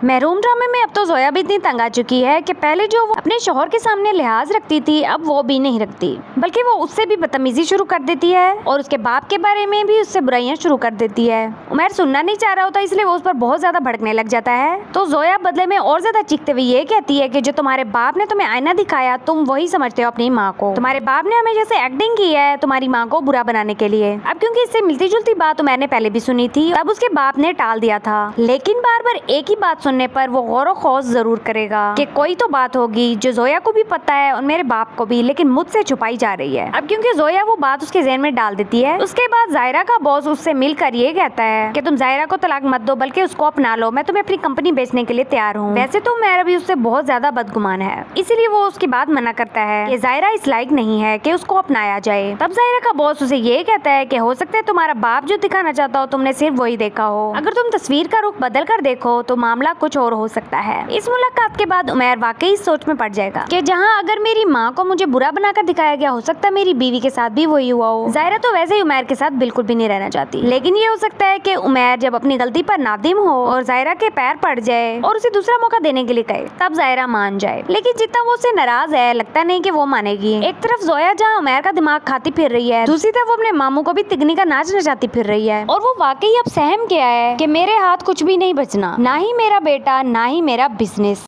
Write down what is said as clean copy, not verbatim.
महरूम ड्रामे में अब तो जोया भी इतनी तंग आ चुकी है कि पहले जो वो अपने शौहर के सामने लिहाज रखती थी अब वो भी नहीं रखती, बल्कि वो उससे भी बदतमीजी शुरू कर देती है और उसके बाप के बारे में भी उससे बुराइयां शुरू कर देती है। उमैर सुनना नहीं चाह रहा होता इसलिए वो उस पर बहुत ज्यादा भड़कने लग जाता है। तो जोया बदले में और ज्यादा चीखते हुए ये कहती है कि जो तुम्हारे बाप ने तुम्हें आईना दिखाया तुम वही समझते हो अपनी माँ को। तुम्हारे बाप ने हमें जैसे एक्टिंग की है तुम्हारी माँ को बुरा बनाने के लिए। अब क्योंकि इससे मिलती जुलती बात उमैर ने पहले भी सुनी थी तब उसके बाप ने टाल दिया था, लेकिन बार बार एक ही बात सुनने पर वो गौर व खौज जरूर करेगा कि कोई तो बात होगी जो जोया को भी पता है और मेरे बाप को भी, लेकिन मुझसे छुपाई जा रही है। अब क्योंकि जोया वो बात उसके ज़हन में डाल देती है, उसके बाद जायरा का बॉस उससे मिलकर ये कहता है कि तुम जायरा को तलाक मत दो बल्कि उसको अपना लो, मैं तुम्हें अपनी कंपनी बेचने के लिए तैयार हूँ। वैसे तो मेरा भी उससे बहुत ज्यादा बदगुमान है, इसीलिए वो उसकी बात मना करता है कि जायरा इस लायक नहीं है कि उसको अपनाया जाए। तब जायरा का बॉस उसे ये कहता है कि हो सकता है तुम्हारा बाप जो दिखाना चाहता हो तुमने सिर्फ वही देखा हो, अगर तुम तस्वीर का रुख बदल कर देखो तो मामला कुछ और हो सकता है। इस मुलाकात के बाद उमैर वाकई इस सोच में पड़ जाएगा कि जहां अगर मेरी माँ को मुझे बुरा बनाकर दिखाया गया, हो सकता है मेरी बीवी के साथ भी वही हुआ हो। जायरा तो वैसे ही उमैर के साथ बिल्कुल भी नहीं रहना चाहती, लेकिन ये हो सकता है कि उमैर जब अपनी गलती पर नादिम हो और जायरा के पैर पड़ जाए और उसे दूसरा मौका देने के लिए कहे तब जायरा मान जाए, लेकिन जितना वो उससे नाराज है लगता नहीं कि वो मानेगी। एक तरफ जोया जहाँ उमैर का दिमाग खाती फिर रही है, दूसरी तरफ वो अपने मामू को भी तिगनी का नाच नचाती फिर रही है और वो वाकई अब सहम गया है कि मेरे हाथ कुछ भी नहीं बचना, ना ही मेरा बेटा ना ही मेरा बिजनेस।